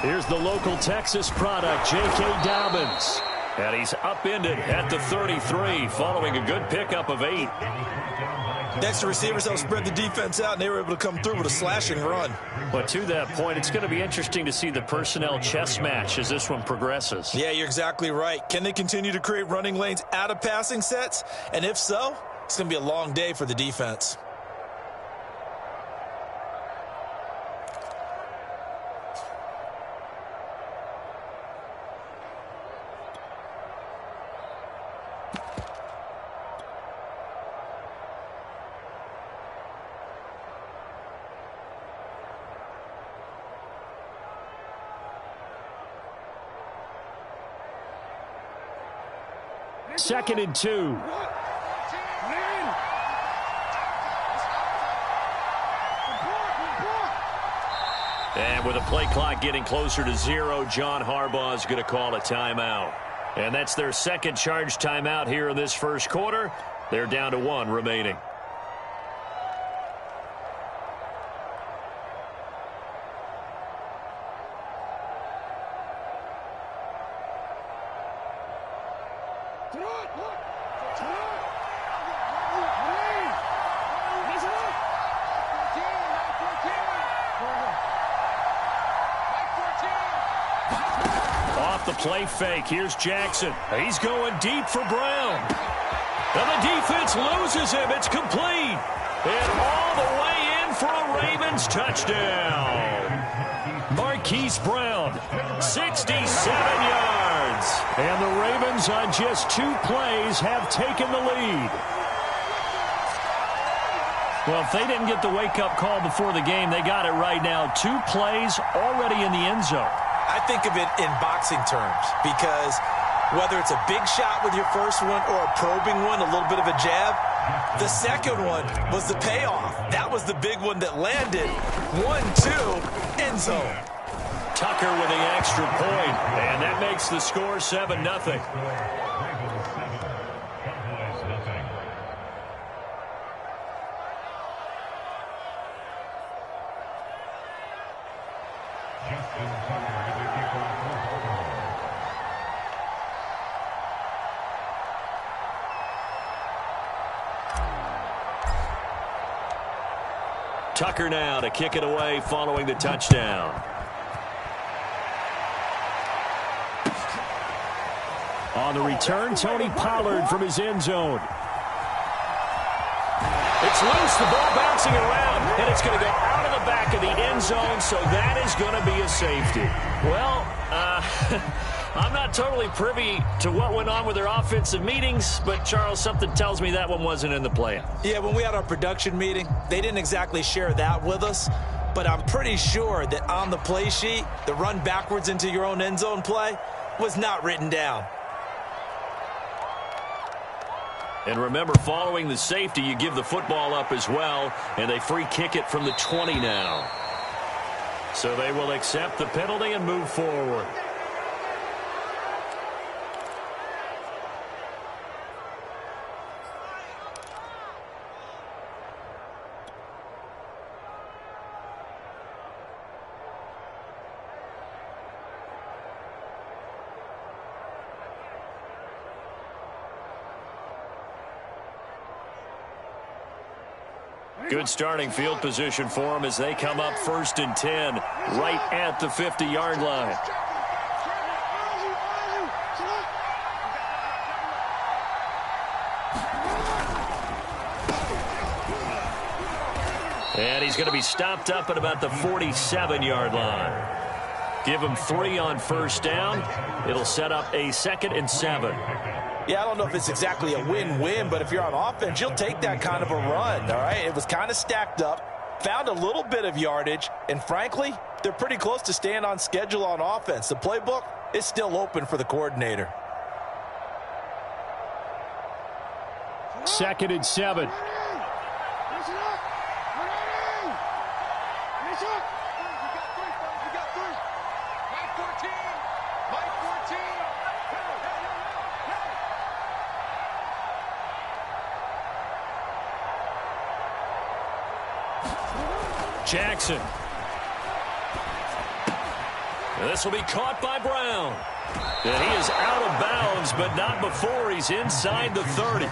Here's the local Texas product, J.K. Dobbins. And he's upended at the 33 following a good pickup of 8. Next, the receivers helped spread the defense out, and they were able to come through with a slashing run. But to that point, it's going to be interesting to see the personnel chess match as this one progresses. Yeah, you're exactly right. Can they continue to create running lanes out of passing sets? And if so, it's going to be a long day for the defense. Second and 2. And with the play clock getting closer to 0, John Harbaugh is going to call a timeout. And that's their second charge timeout here in this first quarter. They're down to 1 remaining. Play fake. Here's Jackson. He's going deep for Brown. And the defense loses him. It's complete. And all the way in for a Ravens touchdown. Marquise Brown, 67 yards. And the Ravens on just 2 plays have taken the lead. Well, if they didn't get the wake-up call before the game, they got it right now. 2 plays already in the end zone. I think of it in boxing terms because whether it's a big shot with your first one or a probing one, a little bit of a jab, the second one was the payoff. That was the big one that landed. 1-2, end zone. Tucker with the extra point, and that makes the score 7-0. Tucker now to kick it away following the touchdown. On the return, Tony Pollard from his end zone. It's loose, the ball bouncing around, and it's going to go out of the back of the end zone, so that is going to be a safety. Well, I'm not totally privy to what went on with their offensive meetings, but, Charles, something tells me that one wasn't in the plan. Yeah, when we had our production meeting, they didn't exactly share that with us, but I'm pretty sure that on the play sheet, the run backwards into your own end zone play was not written down. And remember, following the safety, you give the football up as well, and they free kick it from the 20 now. So they will accept the penalty and move forward. Good starting field position for them as they come up 1st and 10, right at the 50-yard line. And he's going to be stopped up at about the 47-yard line. Give him 3 on 1st down. It'll set up a 2nd and 7. Yeah, I don't know if it's exactly a win-win, but if you're on offense, you'll take that kind of a run, all right? It was kind of stacked up, found a little bit of yardage, and frankly, they're pretty close to staying on schedule on offense. The playbook is still open for the coordinator. 2nd and 7. Jackson. This will be caught by Brown. And he is out of bounds, but not before he's inside the 30.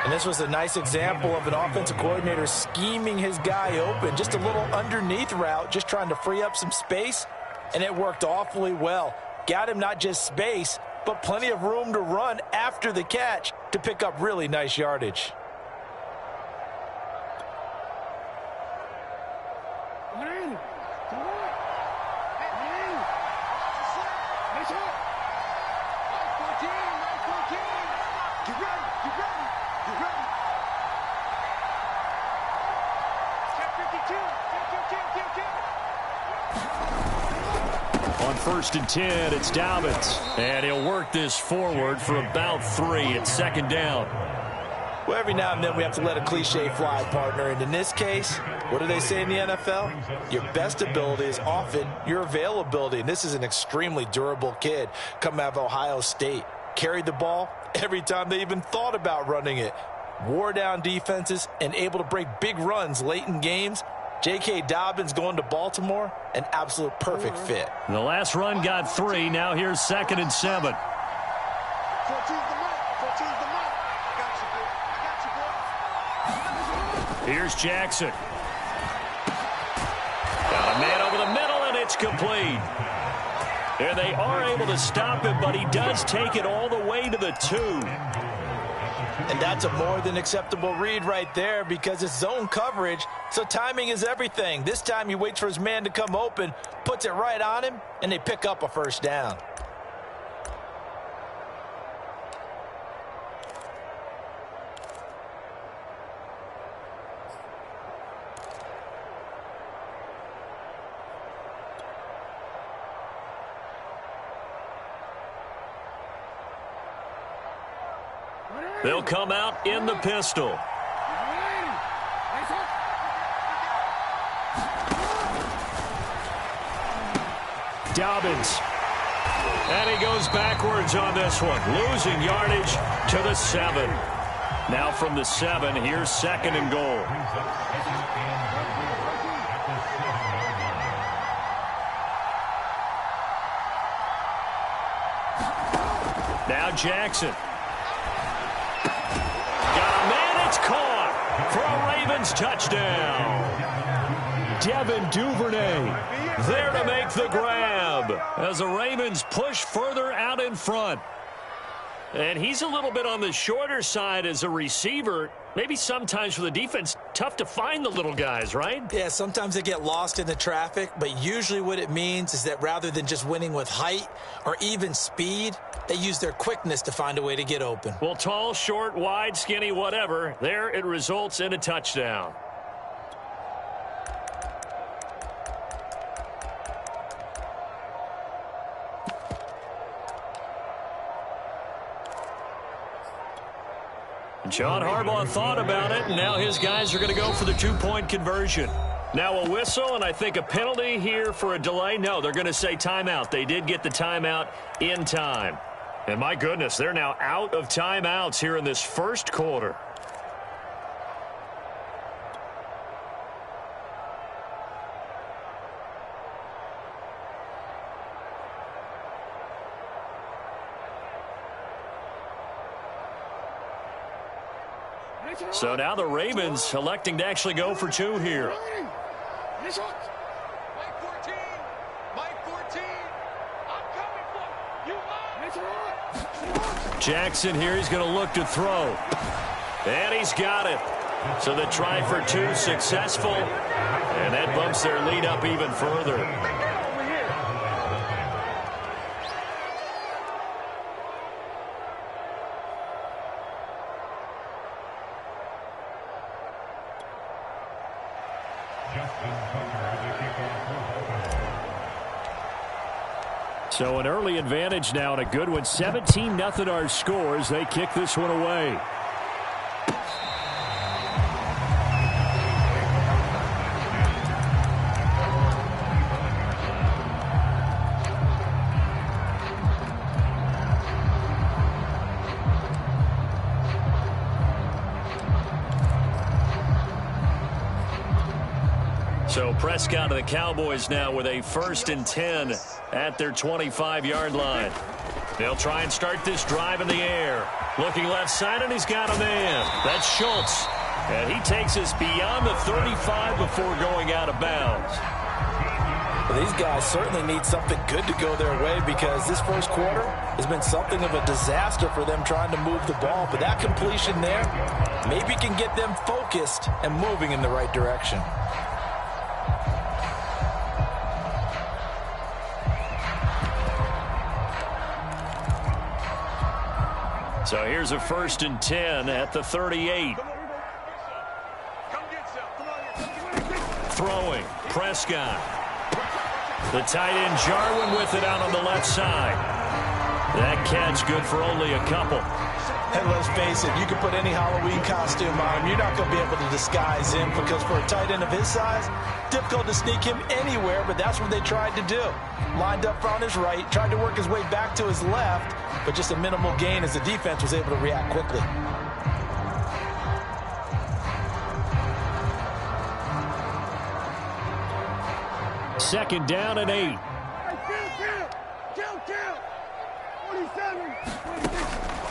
And this was a nice example of an offensive coordinator scheming his guy open. Just a little underneath route, just trying to free up some space, and it worked awfully well. Got him not just space, but plenty of room to run after the catch to pick up really nice yardage. On 1st and 10, it's Dobbins. And he'll work this forward for about 3 at 2nd down. Well, every now and then we have to let a cliche fly, partner. And in this case, what do they say in the NFL? Your best ability is often your availability. And this is an extremely durable kid coming out of Ohio State. Carried the ball every time they even thought about running it. Wore down defenses and able to break big runs late in games. J.K. Dobbins going to Baltimore, an absolute perfect fit. The last run got 3. Now here's 2nd and 7. Here's Jackson. Got a man over the middle, and it's complete. And they are able to stop him, but he does take it all the way to the 2. And that's a more than acceptable read right there because it's zone coverage, so timing is everything. This time he waits for his man to come open, puts it right on him, and they pick up a 1st down. They'll come out in the pistol. Dobbins. And he goes backwards on this one, losing yardage to the 7. Now from the 7, here's 2nd and goal. Now Jackson. It's caught for a Ravens touchdown. Devin Duvernay there to make the grab as the Ravens push further out in front. And he's a little bit on the shorter side as a receiver. Maybe sometimes for the defense, tough to find the little guys, right? Yeah, sometimes they get lost in the traffic, but usually what it means is that rather than just winning with height or even speed, they use their quickness to find a way to get open. Well, tall, short, wide, skinny, whatever, there it results in a touchdown. John Harbaugh thought about it, and now his guys are going to go for the 2-point conversion. Now a whistle, and I think a penalty here for a delay. No, they're going to say timeout. They did get the timeout in time. And my goodness, they're now out of timeouts here in this 1st quarter. So now the Ravens electing to actually go for 2 here. Jackson here, he's going to look to throw. And he's got it. So the try for 2 successful. And that bumps their lead up even further. So an early advantage now and a good one. 17-0 our scores. They kick this one away. So Prescott and the Cowboys now with a 1st and 10 at their 25-yard line. They'll try and start this drive in the air. Looking left side, and he's got a man. That's Schultz. And he takes us beyond the 35 before going out of bounds. Well, these guys certainly need something good to go their way because this first quarter has been something of a disaster for them trying to move the ball. But that completion there maybe can get them focused and moving in the right direction. So here's a 1st and 10 at the 38. Throwing, Prescott. The tight end Jarwin with it out on the left side. That catch good for only a couple. And let's face it, you can put any Halloween costume on him. You're not going to be able to disguise him because for a tight end of his size, difficult to sneak him anywhere, but that's what they tried to do. Lined up on his right, tried to work his way back to his left, but just a minimal gain as the defense was able to react quickly. Second down and 8.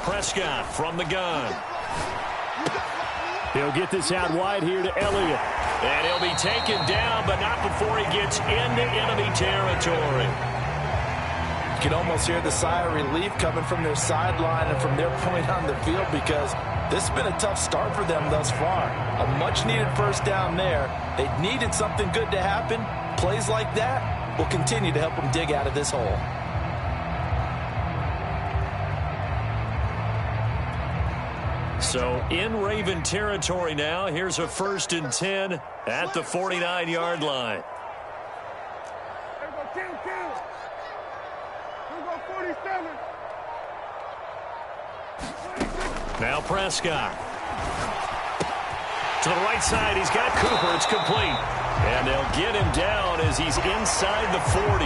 Prescott from the gun. He'll get this out wide here to Elliott. And he'll be taken down, but not before he gets into enemy territory. You can almost hear the sigh of relief coming from their sideline and from their point on the field because this has been a tough start for them thus far. A much-needed first down there. They needed something good to happen. Plays like that will continue to help them dig out of this hole. So in Raven territory now, here's a 1st and 10 at the 49-yard line. Now Prescott. To the right side, he's got Cooper. It's complete. And they'll get him down as he's inside the 40.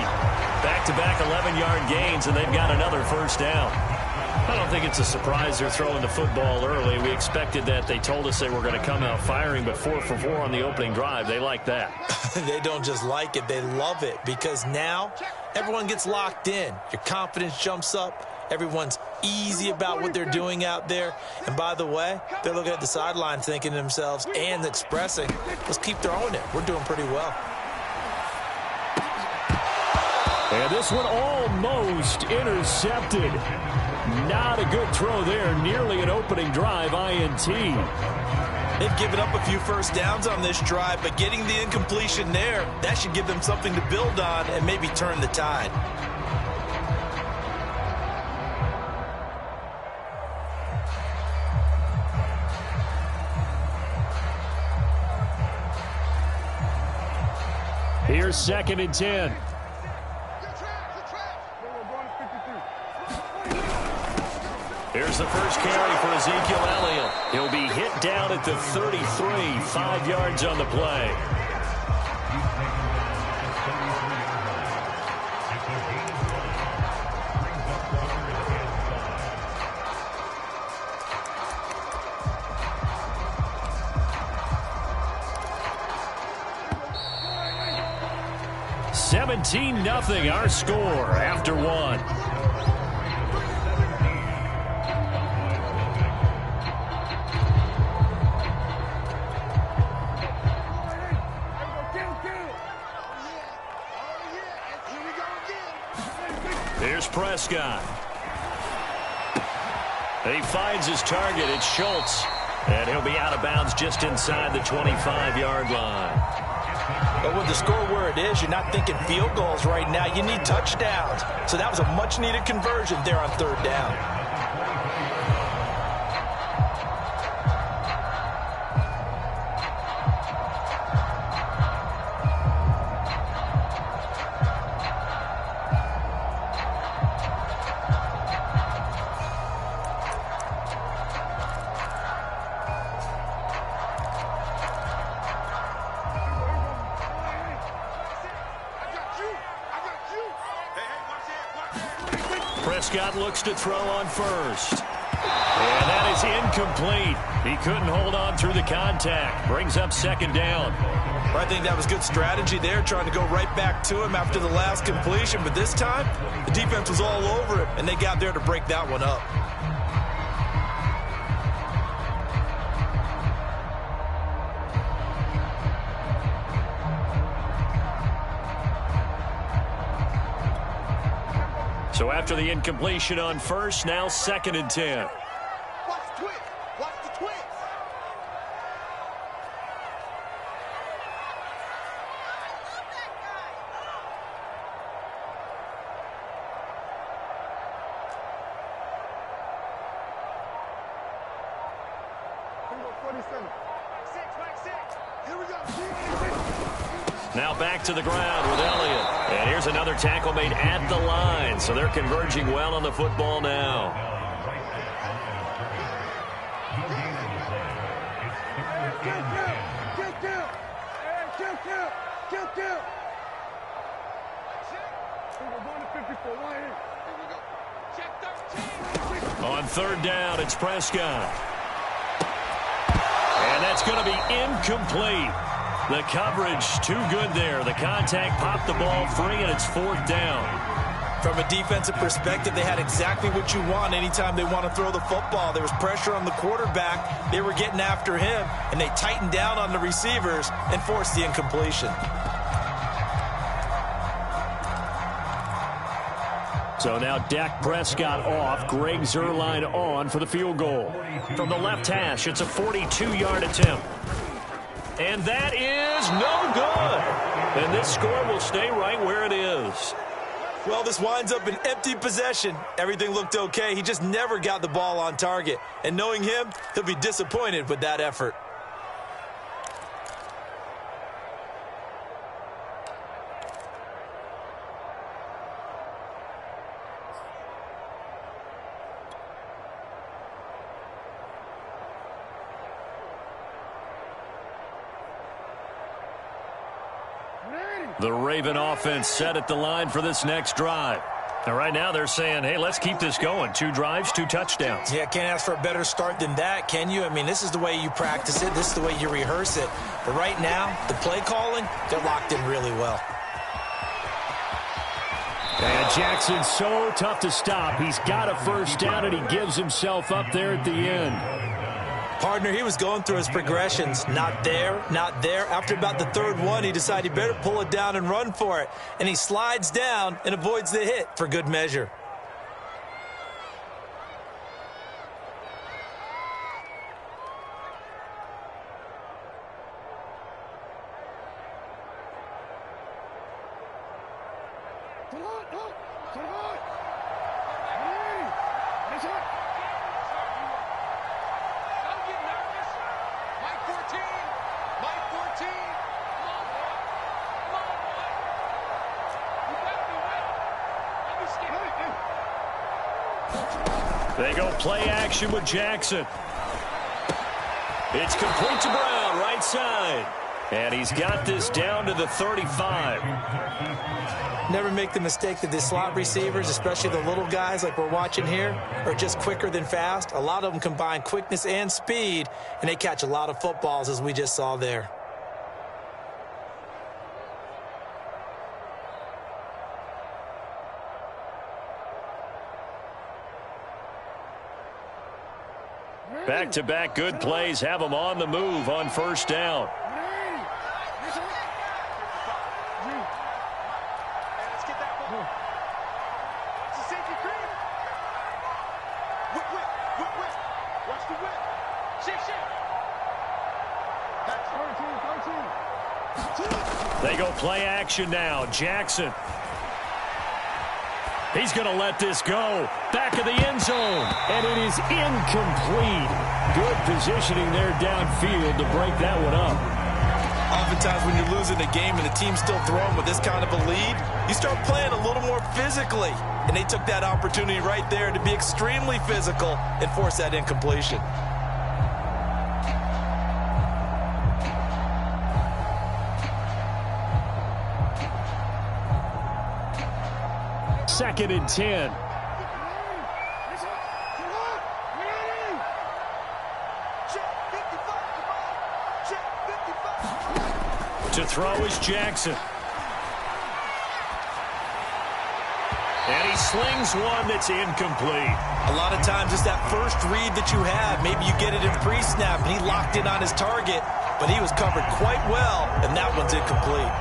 Back-to-back 11-yard gains, and they've got another first down. I don't think it's a surprise they're throwing the football early. We expected that. They told us they were going to come out firing, but 4 for 4 on the opening drive. They like that. They don't just like it. They love it because now everyone gets locked in. Your confidence jumps up. Everyone's easy about what they're doing out there. And by the way, they're looking at the sideline thinking to themselves and expressing, let's keep throwing it. We're doing pretty well. And this one almost intercepted. Not a good throw there. Nearly an opening drive INT. They've given up a few first downs on this drive, but getting the incompletion there, that should give them something to build on and maybe turn the tide. Here's 2nd and 10. Here's the first carry for Ezekiel Elliott. He'll be hit down at the 33, 5 yards on the play. (17-0) our score after 1. Here's Prescott. He finds his target. It's Schultz. And he'll be out of bounds just inside the 25-yard line. But with the score where it is, you're not thinking field goals right now. You need touchdowns. So that was a much-needed conversion there on 3rd down. Prescott looks to throw on first. And that is incomplete. He couldn't hold on through the contact. Brings up second down. I think that was good strategy there, trying to go right back to him after the last completion. But this time, the defense was all over him, and they got there to break that one up. So after the incompletion on first, now 2nd and 10. Watch the twist. Watch the twist. Here we go. Now back to the ground with Elliott. And here's another tackle made at the line. So they're converging well on the football now. On 3rd down, it's Prescott. And that's going to be incomplete. The coverage too good there. The contact popped the ball free, and it's 4th down. From a defensive perspective, they had exactly what you want anytime they want to throw the football. There was pressure on the quarterback. They were getting after him, and they tightened down on the receivers and forced the incompletion. So now Dak Prescott off, Greg Zuerlein on for the field goal. From the left hash, it's a 42-yard attempt. And that is no good. And this score will stay right where it is. Well, this winds up an empty possession. Everything looked okay. He just never got the ball on target. And knowing him, he'll be disappointed with that effort. The Raven offense set at the line for this next drive. And right now they're saying, hey, let's keep this going. 2 drives, 2 touchdowns. Yeah, can't ask for a better start than that, can you? I mean, this is the way you practice it. This is the way you rehearse it. But right now, the play calling, they're locked in really well. And Jackson's so tough to stop. He's got a first down, and he gives himself up there at the end. Partner, he was going through his progressions. Not there, not there. After about the 3rd one, he decided he better pull it down and run for it. And he slides down and avoids the hit for good measure. They go play action with Jackson. It's complete to Brown, right side. And he's got this down to the 35. Never make the mistake that the slot receivers, especially the little guys like we're watching here, are just quicker than fast. A lot of them combine quickness and speed, and they catch a lot of footballs, as we just saw there. Back-to-back good plays have them on the move on first down. They go play action now. Jackson. He's going to let this go. Back of the end zone. And it is incomplete. Good positioning there downfield to break that one up. Oftentimes when you're losing a game and the team's still throwing with this kind of a lead, you start playing a little more physically. And they took that opportunity right there to be extremely physical and force that incompletion. Second and 10. To throw is Jackson. And he slings one that's incomplete. A lot of times it's that first read that you have. Maybe you get it in pre-snap, and he locked in on his target, but he was covered quite well, and that one's incomplete.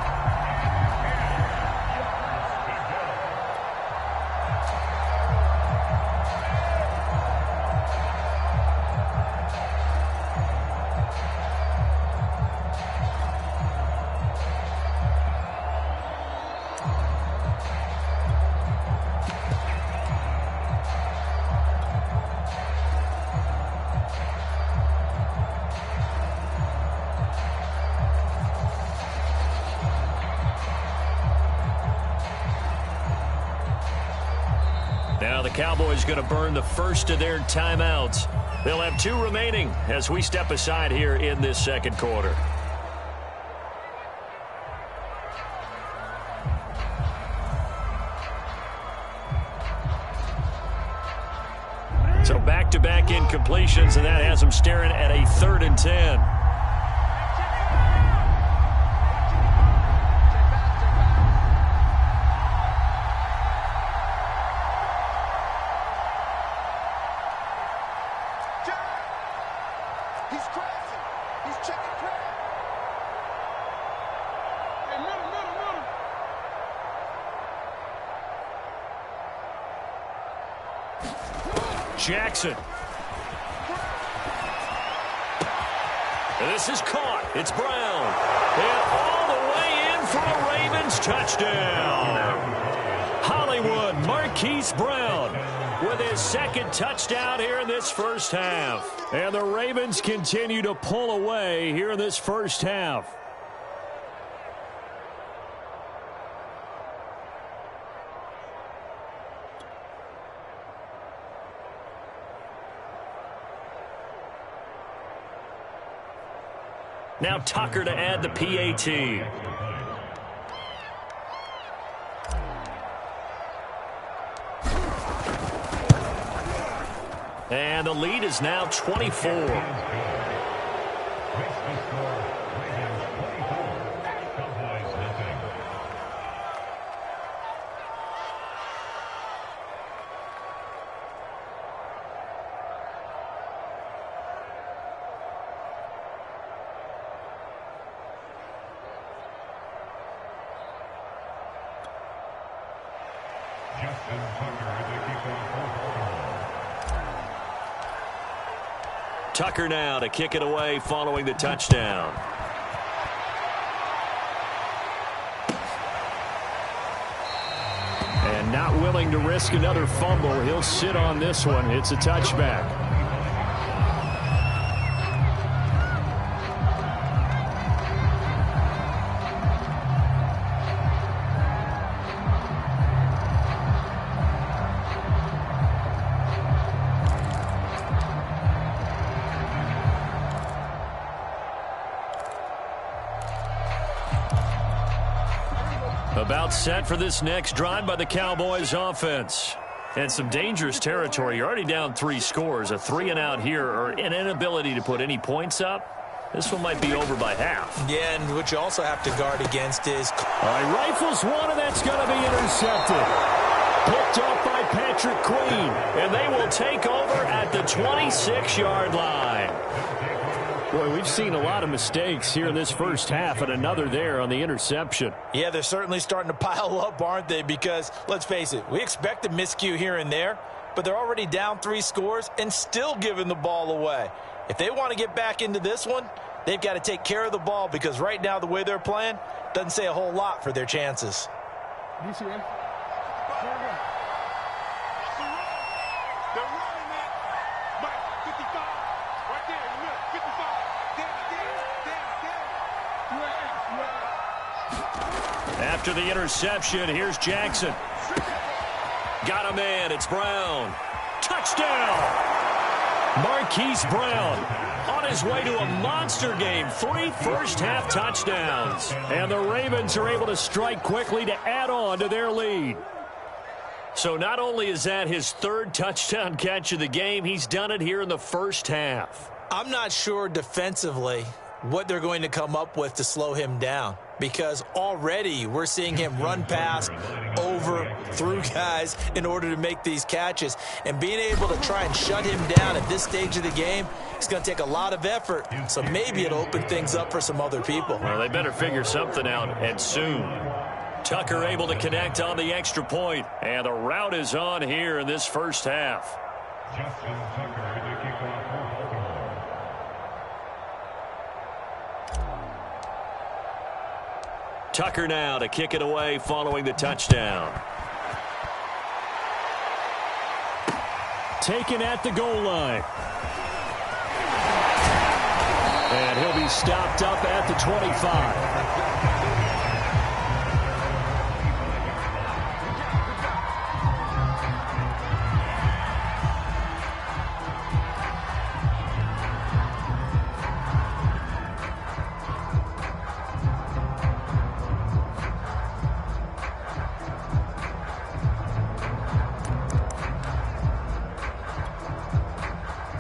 Now the Cowboys going to burn the first of their timeouts. They'll have 2 remaining as we step aside here in this second quarter. So back-to-back incompletions, and that has them staring at a 3rd and 10. Jackson. This is caught. It's Brown. And all the way in for a Ravens touchdown. Hollywood Marquise Brown with his 2nd touchdown here in this first half. And the Ravens continue to pull away here in this first half. Now Tucker to add the PAT. And the lead is now 24. Tucker now to kick it away following the touchdown. And not willing to risk another fumble. He'll sit on this one. It's a touchback. About set for this next drive by the Cowboys offense. And some dangerous territory. You're already down 3 scores. A 3-and-out here or an inability to put any points up. This one might be over by half. Yeah, and what you also have to guard against is... All right, rifles one, and that's going to be intercepted. Picked up by Patrick Queen. And they will take over at the 26-yard line. Boy, we've seen a lot of mistakes here in this first half, and another there on the interception. Yeah, they're certainly starting to pile up, aren't they? Because, let's face it, we expected miscue here and there, but they're already down 3 scores and still giving the ball away. If they want to get back into this one, they've got to take care of the ball, because right now the way they're playing doesn't say a whole lot for their chances. After the interception, here's Jackson. Got a man. It's Brown. Touchdown! Marquise Brown on his way to a monster game. 3 first-half touchdowns. And the Ravens are able to strike quickly to add on to their lead. So not only is that his 3rd touchdown catch of the game, he's done it here in the first half. I'm not sure defensively what they're going to come up with to slow him down, because already we're seeing him run past, over, through guys in order to make these catches. And being able to try and shut him down at this stage of the game, it's going to take a lot of effort. So maybe it'll open things up for some other people. Well, they better figure something out, and soon. Tucker able to connect on the extra point, and the route is on here in this first half. Justin Tucker to kick off for Baltimore. Tucker now to kick it away following the touchdown. Taken at the goal line. And he'll be stopped up at the 25.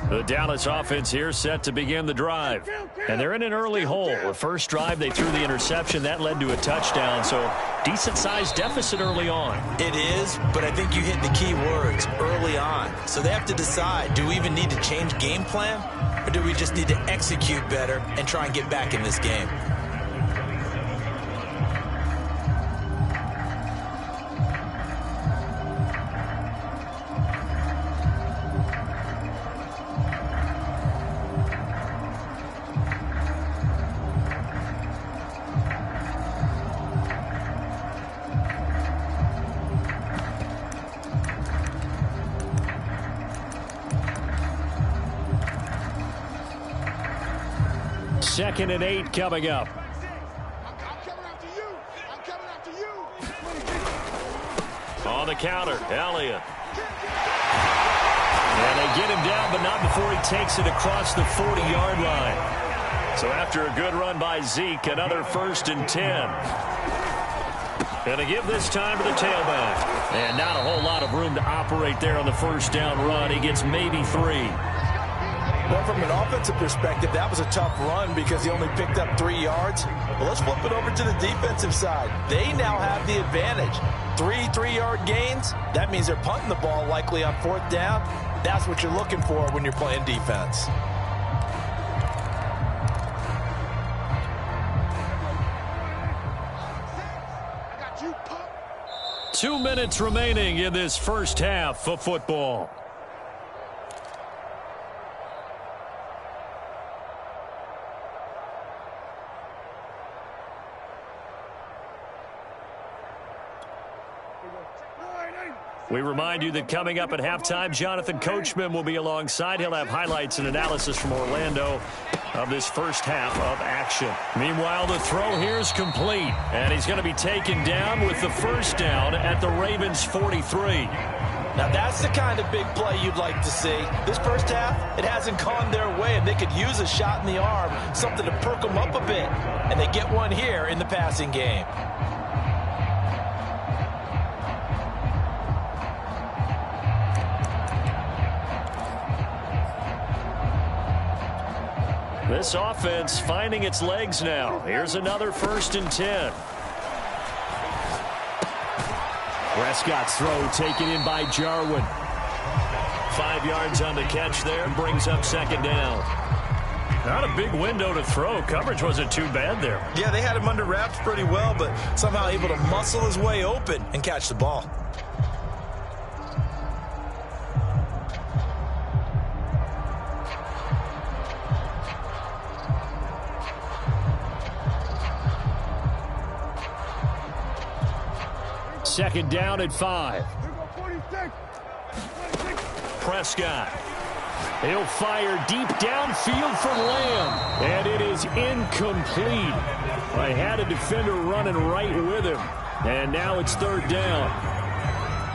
The Dallas offense here set to begin the drive. And they're in an early hole. The first drive, they threw the interception. That led to a touchdown. So decent-sized deficit early on. It is, but I think you hit the key words, early on. So they have to decide, do we even need to change game plan? Or do we just need to execute better and try and get back in this game? Second and 8 coming up. I'm coming after you. I'm coming after you. On the counter, Elliott. And they get him down, but not before he takes it across the 40-yard line. So after a good run by Zeke, another 1st and 10. And to give this time to the tailback. And not a whole lot of room to operate there on the first down run. He gets maybe 3. Well, from an offensive perspective, that was a tough run because he only picked up 3 yards. Well, let's flip it over to the defensive side. They now have the advantage. 3 3-yard gains. That means they're punting the ball likely on 4th down. That's what you're looking for when you're playing defense. I got you, pup. 2 minutes remaining in this first half of football. We remind you that coming up at halftime, Jonathan Coachman will be alongside. He'll have highlights and analysis from Orlando of this first half of action. Meanwhile, the throw here is complete, and he's going to be taken down with the first down at the Ravens' 43. Now, that's the kind of big play you'd like to see. This first half, it hasn't gone their way, and they could use a shot in the arm, something to perk them up a bit. And they get one here in the passing game. This offense finding its legs now. Here's another 1st and 10. Prescott's throw taken in by Jarwin. 5 yards on the catch there. Brings up 2nd down. Not a big window to throw. Coverage wasn't too bad there. Yeah, they had him under wraps pretty well, but somehow able to muscle his way open and catch the ball. Second down at 5. Prescott. He'll fire deep downfield for Lamb. And it is incomplete. I had a defender running right with him. And now it's 3rd down.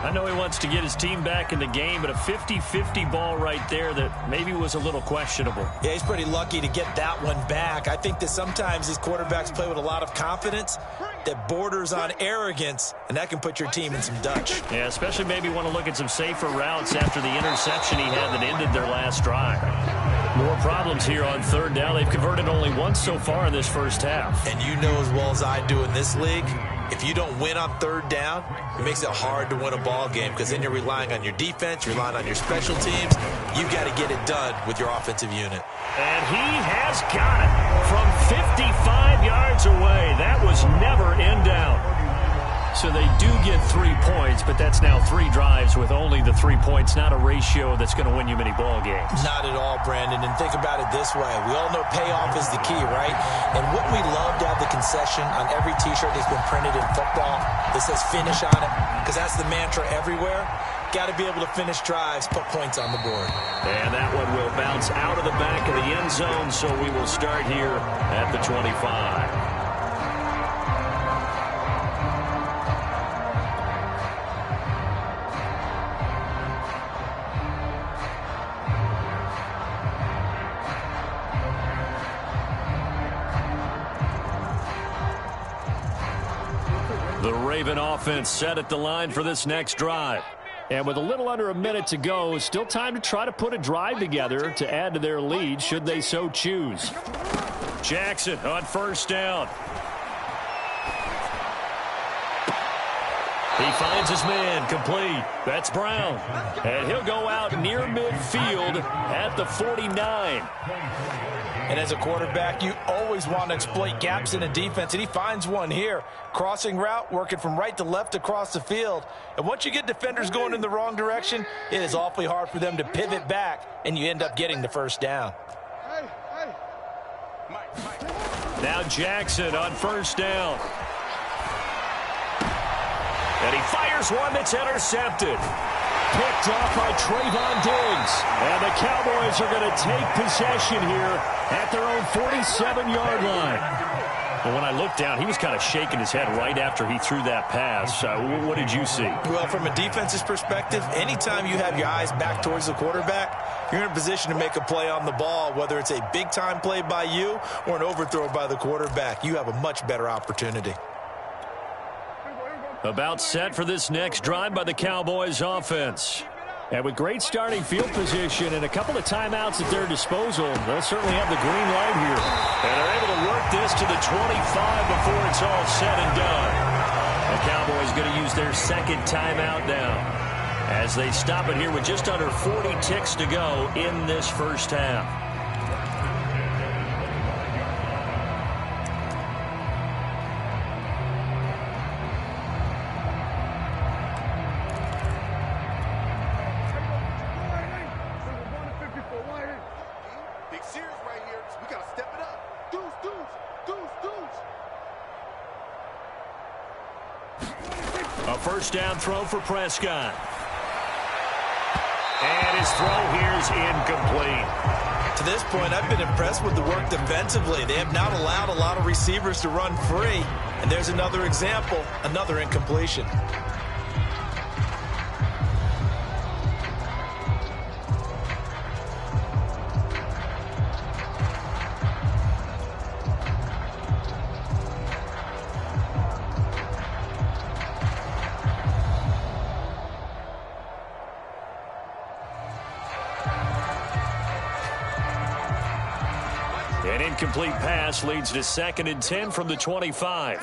I know he wants to get his team back in the game, but a 50-50 ball right there that maybe was a little questionable. Yeah, he's pretty lucky to get that one back. I think that sometimes these quarterbacks play with a lot of confidence that borders on arrogance, and that can put your team in some Dutch. Yeah, especially maybe want to look at some safer routes after the interception he had that ended their last drive. More problems here on third down. They've converted only once so far in this first half. And you know as well as I do in this league, if you don't win on third down, it makes it hard to win a ball game because then you're relying on your defense, you're relying on your special teams. You've got to get it done with your offensive unit. And he has got it from 55 yards away. That was never in doubt. So they do get 3 points, but that's now 3 drives with only the 3 points, not a ratio that's going to win you many ball games. Not at all, Brandon. And think about it this way. We all know payoff is the key, right? And wouldn't we love to have the concession on every T-shirt that's been printed in football that says finish on it? Because that's the mantra everywhere. Got to be able to finish drives, put points on the board. And that one will bounce out of the back of the end zone, so we will start here at the 25. The Raven offense set at the line for this next drive. And with a little under a minute to go, still time to try to put a drive together to add to their lead should they so choose. Jackson on first down. He finds his man complete. That's Brown. And he'll go out near midfield at the 49. And as a quarterback, you always want to exploit gaps in a defense, and he finds one here. Crossing route, working from right to left across the field. And once you get defenders going in the wrong direction, it is awfully hard for them to pivot back, and you end up getting the first down. Now Jackson on first down. And he fires one that's intercepted. Picked off by Trayvon Diggs. And the Cowboys are going to take possession here at their own 47-yard line. But when I looked down, he was kind of shaking his head right after he threw that pass. What did you see? Well, from a defense's perspective, anytime you have your eyes back towards the quarterback, you're in a position to make a play on the ball, whether it's a big-time play by you or an overthrow by the quarterback. You have a much better opportunity. About set for this next drive by the Cowboys offense. And with great starting field position and a couple of timeouts at their disposal, they'll certainly have the green light here. And they're able to work this to the 25 before it's all said and done. The Cowboys going to use their second timeout now as they stop it here with just under 40 ticks to go in this first half. First down throw for Prescott. And his throw here is incomplete. To this point, I've been impressed with the work defensively. They have not allowed a lot of receivers to run free. And there's another example, another incompletion. An incomplete pass leads to 2nd and 10 from the 25.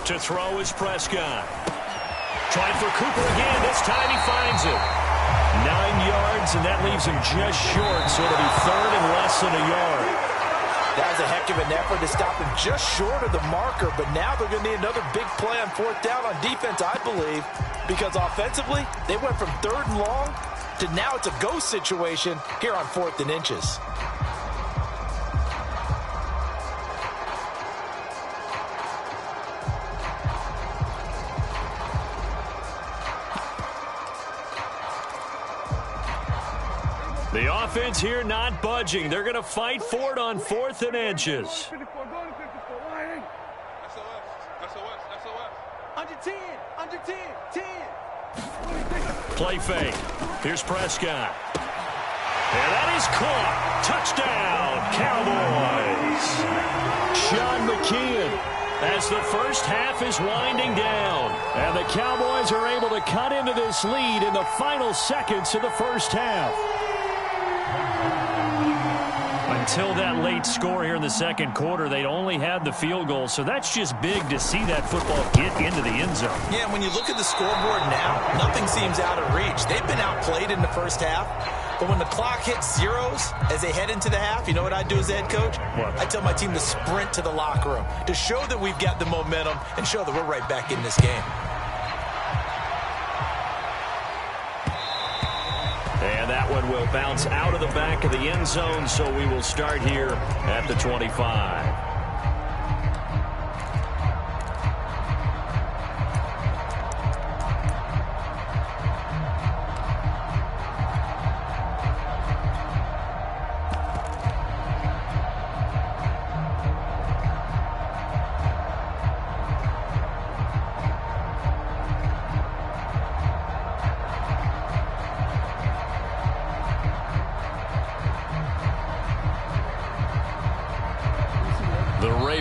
To throw is Prescott. Trying for Cooper again. This time he finds it. 9 yards, and that leaves him just short, so it'll be 3rd and less than a yard. That was a heck of an effort to stop him just short of the marker, but now they're going to need another big play on 4th down on defense, I believe, because offensively, they went from 3rd and long to now it's a go situation here on 4th and inches. The offense here not budging. They're going to fight for it on 4th and inches. Under 10, under 10, 10. Play fake. Here's Prescott. And that is caught. Touchdown, Cowboys. Sean McKeon as the first half is winding down. And the Cowboys are able to cut into this lead in the final seconds of the first half. until that late score here in the second quarter, they'd only had the field goal. So that's just big to see that football get into the end zone. Yeah, and when you look at the scoreboard now, nothing seems out of reach. They've been outplayed in the first half. But when the clock hits zeros as they head into the half, you know what I do as head coach? What? I tell my team to sprint to the locker room to show that we've got the momentum and show that we're right back in this game. And that one will bounce out of the back of the end zone, so we will start here at the 25.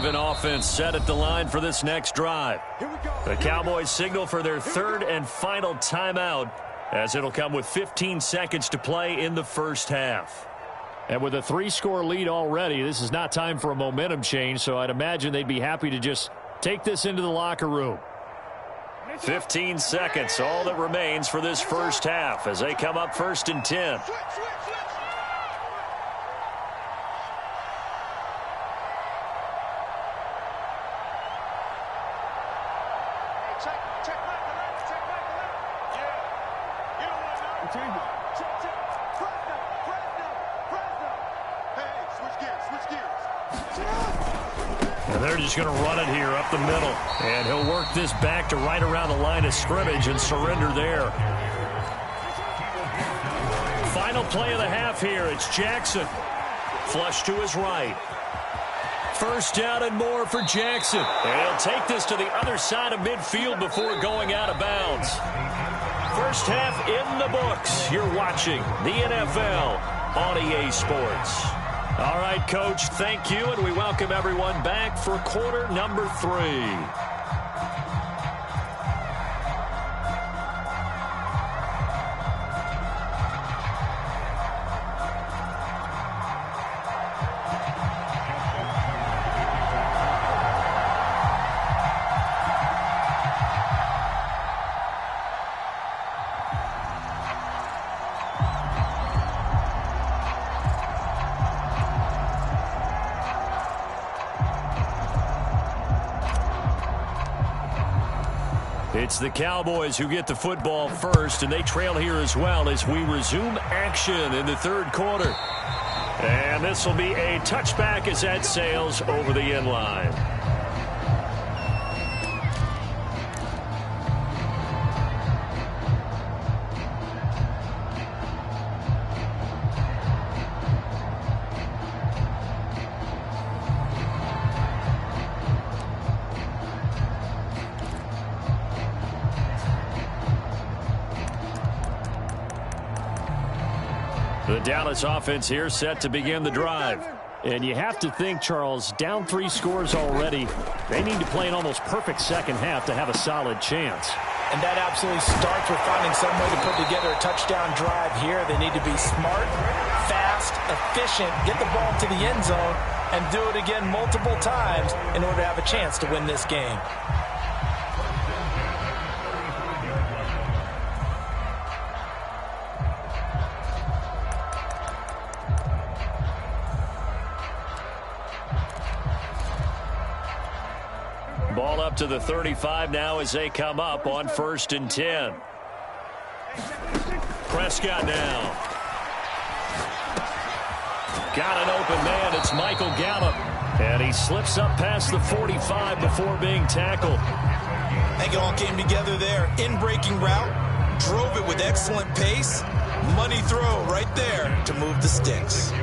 Offense set at the line for this next drive. The Cowboys signal for their third and final timeout, as it'll come with 15 seconds to play in the first half. And with a 3-score lead already, this is not time for a momentum change, so I'd imagine they'd be happy to just take this into the locker room. 15 seconds, all that remains for this first half as they come up 1st and 10. They're just going to run it here up the middle. And he'll work this back to right around the line of scrimmage and surrender there. Final play of the half here. It's Jackson. Flush to his right. First down and more for Jackson. And he'll take this to the other side of midfield before going out of bounds. First half in the books. You're watching the NFL on EA Sports. All right, Coach, thank you, and we welcome everyone back for quarter number 3. It's the Cowboys who get the football first, and they trail here as well as we resume action in the third quarter. And this will be a touchback as that sails over the end line. The Dallas offense here set to begin the drive. And you have to think, Charles, down 3 scores already. They need to play an almost perfect second half to have a solid chance. And that absolutely starts with finding some way to put together a touchdown drive here. They need to be smart, fast, efficient, get the ball to the end zone, and do it again multiple times in order to have a chance to win this game. Ball up to the 35 now as they come up on 1st and 10. Prescott now. Got an open man. It's Michael Gallup. And he slips up past the 45 before being tackled. I think it all came together there. In-breaking route. Drove it with excellent pace. Money throw right there to move the sticks.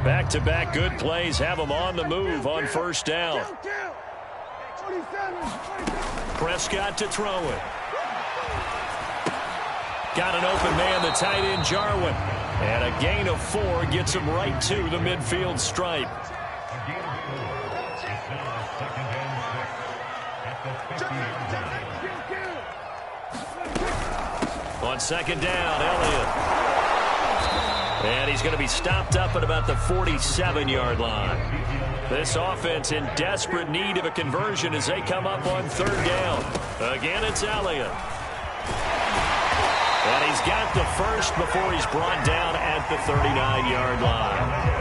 Back-to-back good plays have them on the move on 1st down. Prescott to throw it. Got an open man, the tight end Jarwin. And a gain of 4 gets him right to the midfield stripe. On 2nd down, Elliott. And he's going to be stopped up at about the 47-yard line. This offense in desperate need of a conversion as they come up on third down. Again, it's Elliott. And he's got the first before he's brought down at the 39-yard line.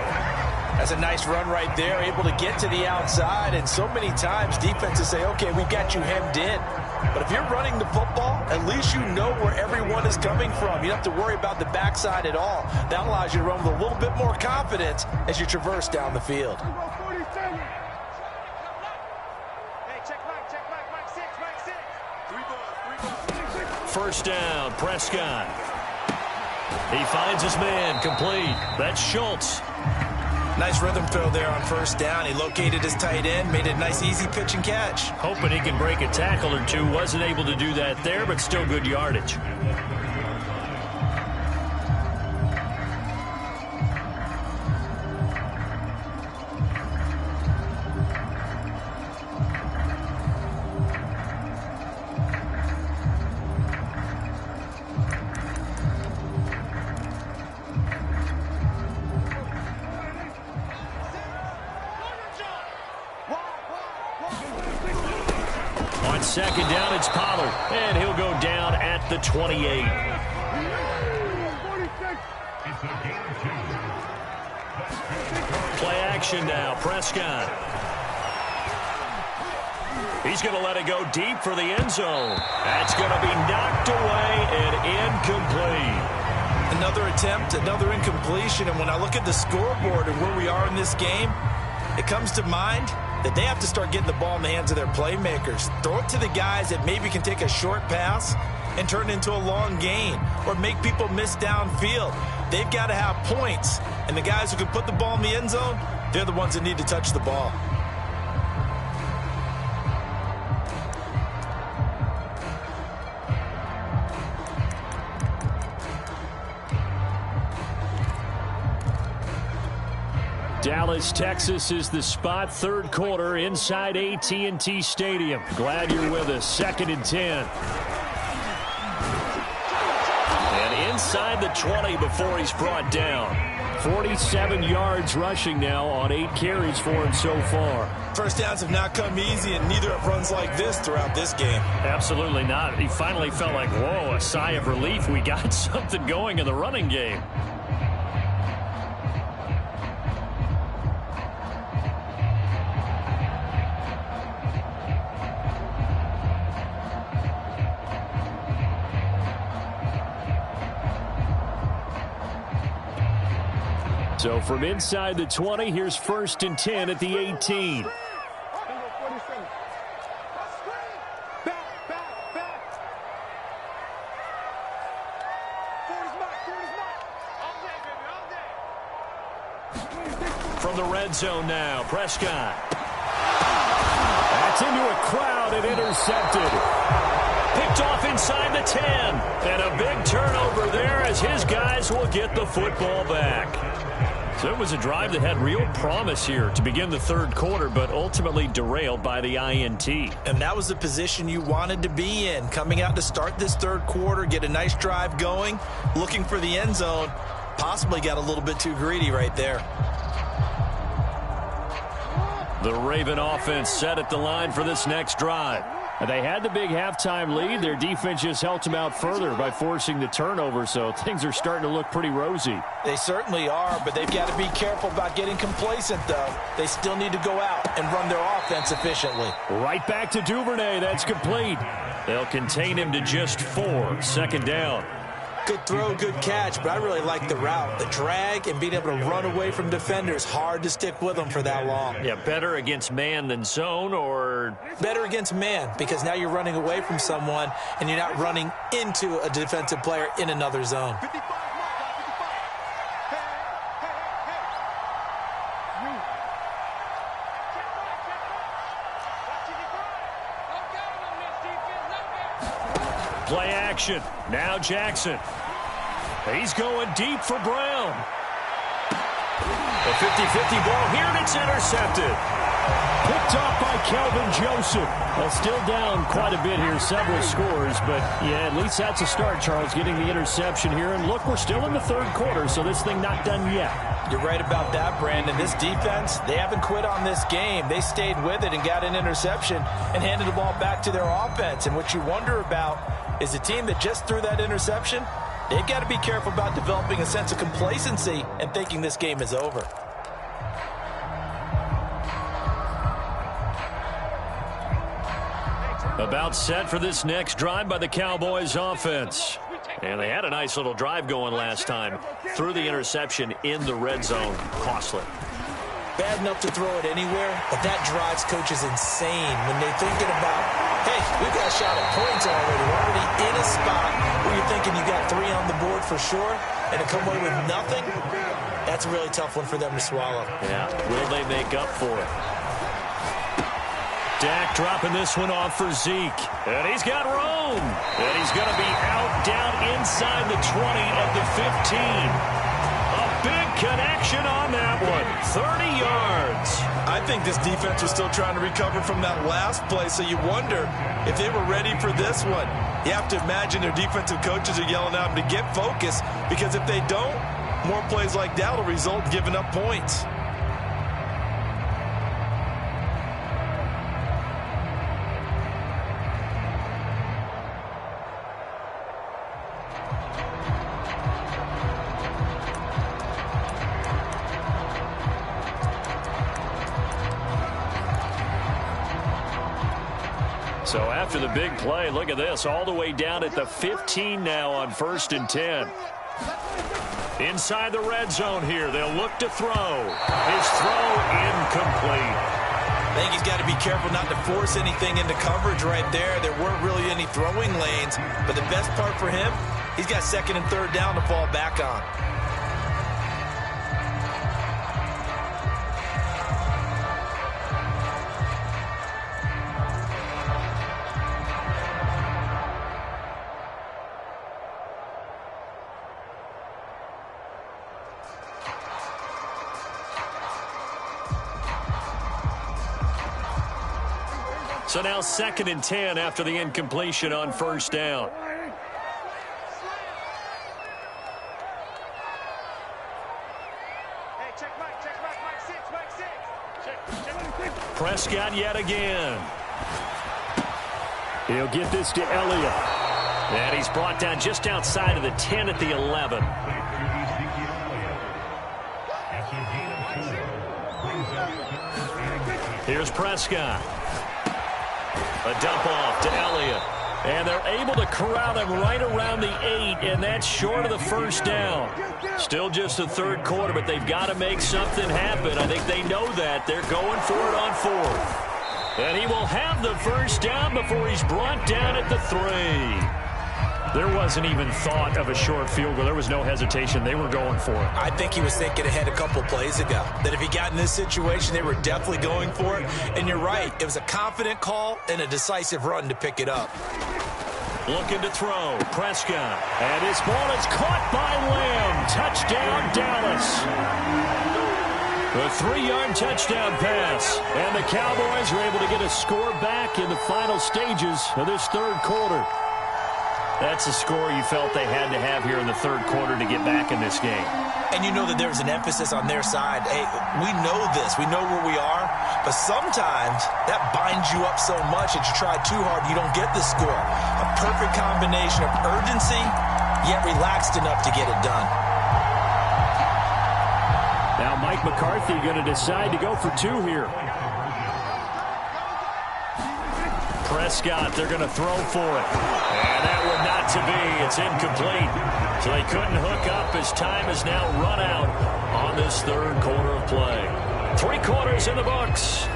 That's a nice run right there, able to get to the outside. And so many times defenses say, okay, we've got you hemmed in. But if you're running the football, at least you know where everyone is coming from. You don't have to worry about the backside at all. That allows you to run with a little bit more confidence as you traverse down the field. First down, Prescott. He finds his man, complete. That's Schultz. Nice rhythm throw there on first down. He located his tight end, made it a nice easy pitch and catch. Hoping he can break a tackle or two. Wasn't able to do that there, but still good yardage. Second down, it's Pollard, and he'll go down at the 28. Play action now, Prescott. He's going to let it go deep for the end zone. That's going to be knocked away and incomplete. Another attempt, another incompletion, and when I look at the scoreboard and where we are in this game, it comes to mind that they have to start getting the ball in the hands of their playmakers. Throw it to the guys that maybe can take a short pass and turn it into a long gain or make people miss downfield. They've got to have points, and the guys who can put the ball in the end zone, they're the ones that need to touch the ball. Dallas, Texas is the spot, third quarter inside AT&T Stadium. Glad you're with us. 2nd and 10. And inside the 20 before he's brought down. 47 yards rushing now on 8 carries for him so far. First downs have not come easy, and neither have runs like this throughout this game. Absolutely not. He finally felt like, whoa, a sigh of relief. We got something going in the running game. So from inside the 20, here's 1st and 10 at the 18. From the red zone now, Prescott. That's into a crowd and intercepted. Picked off inside the 10. And a big turnover there as his guys will get the football back. So it was a drive that had real promise here to begin the third quarter, but ultimately derailed by the INT. And that was the position you wanted to be in, coming out to start this third quarter, get a nice drive going, looking for the end zone. Possibly got a little bit too greedy right there. The Raven offense set at the line for this next drive. They had the big halftime lead. Their defense just helped them out further by forcing the turnover, so things are starting to look pretty rosy. They certainly are, but they've got to be careful about getting complacent, though. They still need to go out and run their offense efficiently. Right back to Duvernay. That's complete. They'll contain him to just 4. 2nd down. Good throw, good catch, but I really like the route. The drag and being able to run away from defenders, hard to stick with them for that long. Yeah, better against man than zone, or? Better against man, because now you're running away from someone and you're not running into a defensive player in another zone. Play action. Now Jackson. He's going deep for Brown. A 50-50 ball here, and it's intercepted. Picked off by Kelvin Joseph. Well, still down quite a bit here, several scores, but yeah, at least that's a start, Charles, getting the interception here. And look, we're still in the third quarter, so this thing not done yet. You're right about that, Brandon. This defense, they haven't quit on this game. They stayed with it and got an interception and handed the ball back to their offense. And what you wonder about is a team that just threw that interception, they've got to be careful about developing a sense of complacency and thinking this game is over. About set for this next drive by the Cowboys offense. And they had a nice little drive going last time. Threw the interception in the red zone. Costly. Bad enough to throw it anywhere, but that drives coaches insane when they're thinking about, hey, we've got a shot at points already. We're already in a spot where you're thinking you got 3 on the board for sure, and to come away with nothing, that's a really tough one for them to swallow. Yeah, will they make up for it? Dak dropping this one off for Zeke. And he's got room. And he's going to be out down inside the 20 at the 15. A big connection on that one. 30 yards. I think this defense was still trying to recover from that last play, so you wonder if they were ready for this one. You have to imagine their defensive coaches are yelling at them to get focused, because if they don't, more plays like that will result in giving up points. So after the big play, look at this, all the way down at the 15 now on 1st and 10. Inside the red zone here, they'll look to throw. His throw incomplete. I think he's got to be careful not to force anything into coverage right there. There weren't really any throwing lanes, but the best part for him, he's got 2nd and 3rd down to fall back on. So now 2nd and 10 after the incompletion on 1st down. Prescott yet again. He'll get this to Elliott. And he's brought down just outside of the 10 at the 11. Here's Prescott. A dump off to Elliott. And they're able to corral him right around the 8, and that's short of the 1st down. Still just the 3rd quarter, but they've got to make something happen. I think they know that. They're going for it on 4th. And he will have the 1st down before he's brought down at the 3. There wasn't even thought of a short field goal. There was no hesitation. They were going for it. I think he was thinking ahead a couple plays ago, that if he got in this situation, they were definitely going for it. And you're right. It was a confident call and a decisive run to pick it up. Looking to throw. Prescott. And his ball is caught by Lamb. Touchdown, Dallas. A 3-yard touchdown pass. And the Cowboys are able to get a score back in the final stages of this 3rd quarter. That's a score you felt they had to have here in the 3rd quarter to get back in this game. And you know that there's an emphasis on their side. Hey, we know this. We know where we are. But sometimes that binds you up so much that you try too hard, you don't get the score. A perfect combination of urgency, yet relaxed enough to get it done. Now Mike McCarthy going to decide to go for 2 here. Prescott, they're going to throw for it. And that one not to be. It's incomplete. So they couldn't hook up as time has now run out on this 3rd quarter of play. 3 quarters in the books.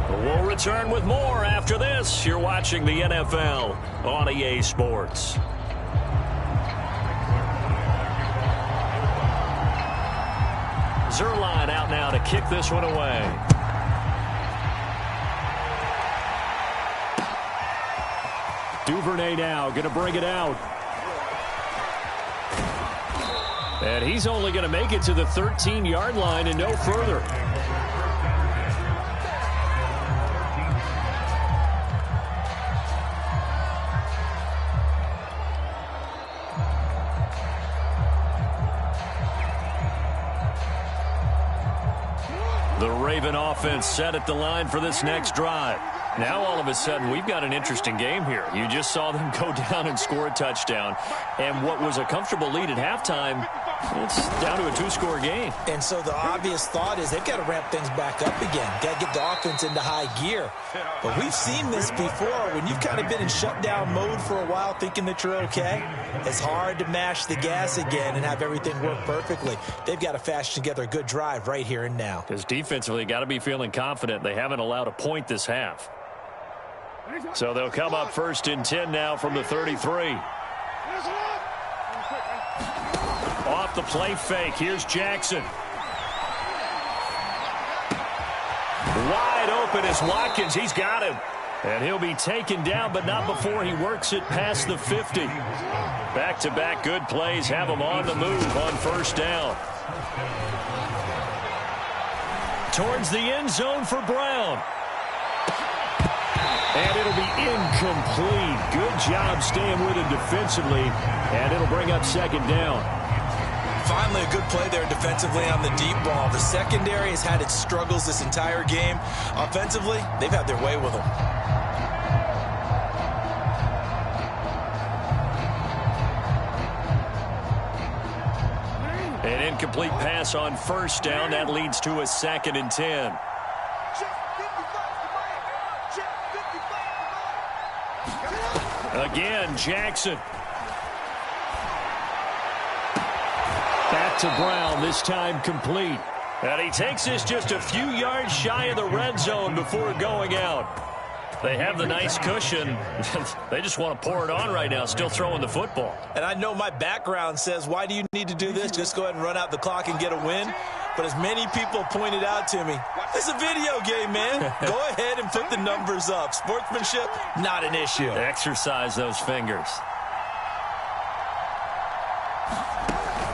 We'll return with more after this. You're watching the NFL on EA Sports. Zerline out now to kick this one away. Duvernay now going to bring it out. And he's only going to make it to the 13-yard line and no further. The Raven offense set at the line for this next drive. Now, all of a sudden, we've got an interesting game here. You just saw them go down and score a touchdown. And what was a comfortable lead at halftime, it's down to a two-score game. And so the obvious thought is they've got to ramp things back up again. Got to get the offense into high gear. But we've seen this before. When you've kind of been in shutdown mode for a while thinking that you're okay, it's hard to mash the gas again and have everything work perfectly. They've got to fashion together a good drive right here and now. Because defensively, got to be feeling confident. They haven't allowed a point this half. So they'll come up 1st and 10 now from the 33. Off the play fake. Here's Jackson. Wide open is Watkins. He's got him. And he'll be taken down, but not before he works it past the 50. Back-to-back good plays have him on the move on 1st down. Towards the end zone for Brown. And it'll be incomplete. Good job staying with it defensively. And it'll bring up 2nd down. Finally, a good play there defensively on the deep ball. The secondary has had its struggles this entire game. Offensively, they've had their way with them. An incomplete pass on 1st down. That leads to a 2nd and 10. Again, Jackson. Back to Brown, this time complete. And he takes this just a few yards shy of the red zone before going out. They have the nice cushion. They just want to pour it on right now, still throwing the football. And I know my background says, why do you need to do this? Just go ahead and run out the clock and get a win. But as many people pointed out to me, it's a video game, man. Go ahead and put the numbers up. Sportsmanship, not an issue. Exercise those fingers.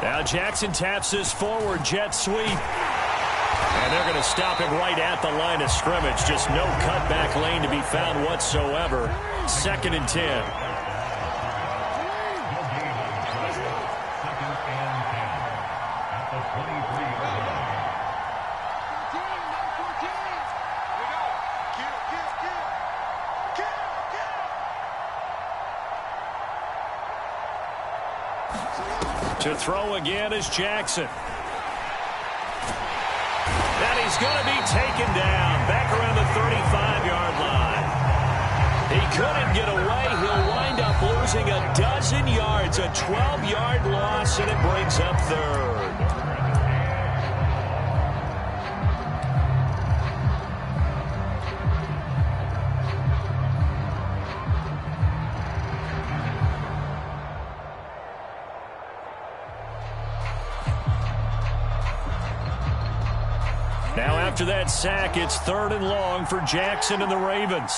Now Jackson taps this forward jet sweep. And they're going to stop him right at the line of scrimmage. Just no cutback lane to be found whatsoever. 2nd and 10. To throw again is Jackson. And he's going to be taken down back around the 35-yard line. He couldn't get away. He'll wind up losing a dozen yards, a 12-yard loss, and it brings up 3rd. Now after that sack, it's 3rd and long for Jackson and the Ravens.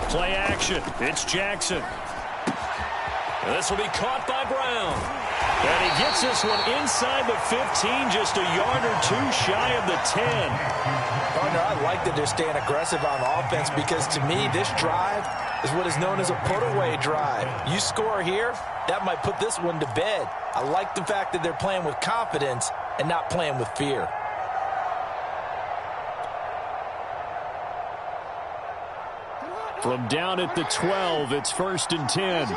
Play action. It's Jackson. And this will be caught by Brown. And he gets this one inside the 15, just a yard or two shy of the 10. Partner, I like that they're staying aggressive on offense because to me, this drive is what is known as a put-away drive. You score here, that might put this one to bed. I like the fact that they're playing with confidence and not playing with fear. From down at the 12, it's 1st and 10.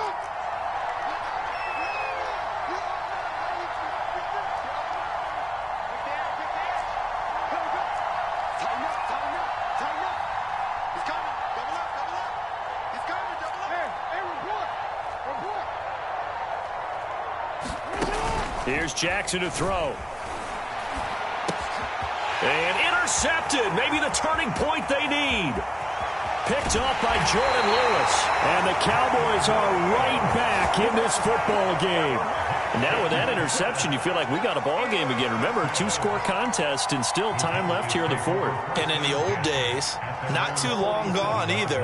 Here's Jackson to throw. And intercepted. Maybe the turning point they need. Picked up by Jordan Lewis. And the Cowboys are right back in this football game. And now with that interception, you feel like we got a ball game again. Remember, 2-score contest and still time left here in the 4th. And in the old days, not too long gone either.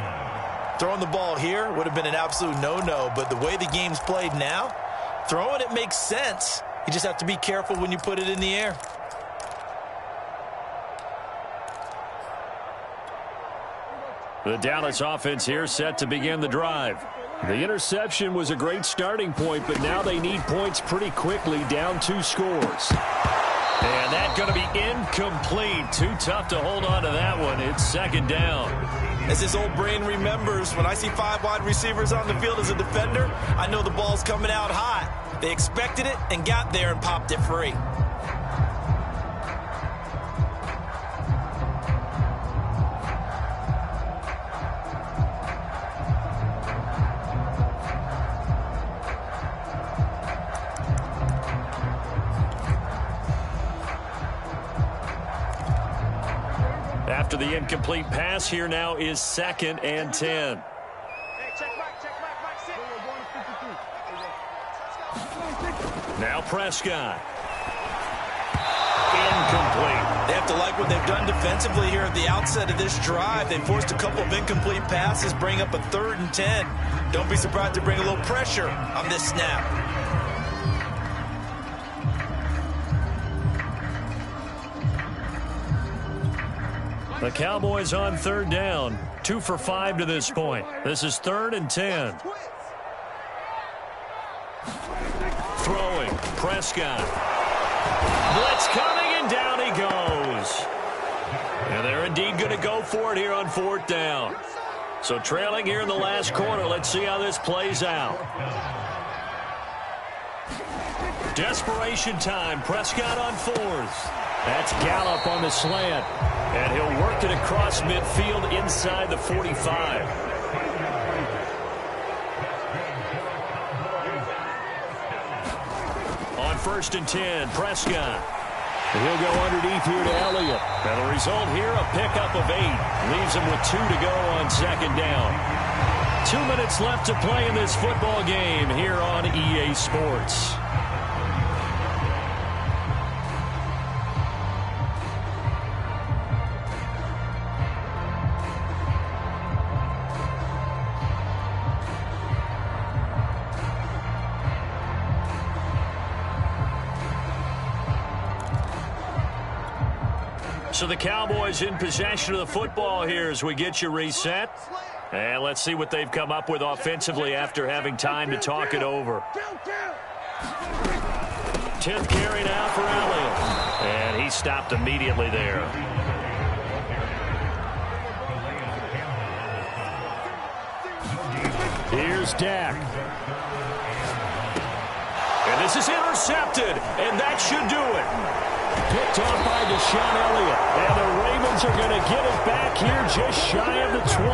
Throwing the ball here would have been an absolute no-no. But the way the game's played now, throwing it makes sense. You just have to be careful when you put it in the air. The Dallas offense here set to begin the drive. The interception was a great starting point, but now they need points pretty quickly, down 2 scores. And that's going to be incomplete. Too tough to hold on to that one. It's second down. As his old brain remembers, when I see 5 wide receivers on the field as a defender, I know the ball's coming out hot. They expected it and got there and popped it free. After the incomplete pass, here now is 2nd and 10. Now Prescott. Incomplete. They have to like what they've done defensively here at the outset of this drive. They forced a couple of incomplete passes, bring up a 3rd and 10. Don't be surprised to bring a little pressure on this snap. The Cowboys on 3rd down. 2 for 5 to this point. This is 3rd and 10. Throwing. Prescott. Blitz coming, and down he goes. And they're indeed going to go for it here on 4th down. So trailing here in the last quarter. Let's see how this plays out. Desperation time. Prescott on 4th. That's Gallup on the slant. And he'll work it across midfield inside the 45. On 1st and 10, Prescott. And he'll go underneath here to Elliott. And the result here, a pickup of 8. Leaves him with 2 to go on 2nd down. 2 minutes left to play in this football game here on EA Sports. So the Cowboys in possession of the football here as we get you reset. And let's see what they've come up with offensively after having time to talk it over. 10th carry now for Elliott. And he stopped immediately there. Here's Dak. And this is intercepted. And that should do it. Picked off by Deshaun Elliott. And the Ravens are going to get it back here just shy of the 20.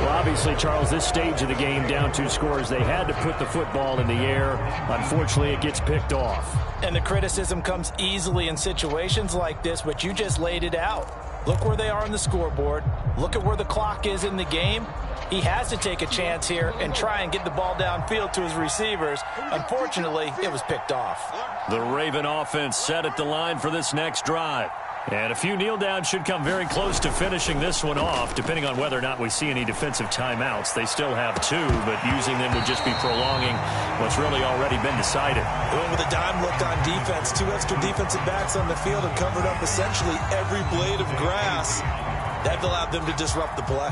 Well, obviously, Charles, this stage of the game, down 2 scores, they had to put the football in the air. Unfortunately, it gets picked off. And the criticism comes easily in situations like this, but you just laid it out. Look where they are on the scoreboard. Look at where the clock is in the game. He has to take a chance here and try and get the ball downfield to his receivers. Unfortunately, it was picked off. The Raven offense set at the line for this next drive. And a few kneel downs should come very close to finishing this one off, depending on whether or not we see any defensive timeouts. They still have 2, but using them would just be prolonging what's really already been decided. Going with a dime look on defense. 2 extra defensive backs on the field and covered up essentially every blade of grass. That allowed them to disrupt the play.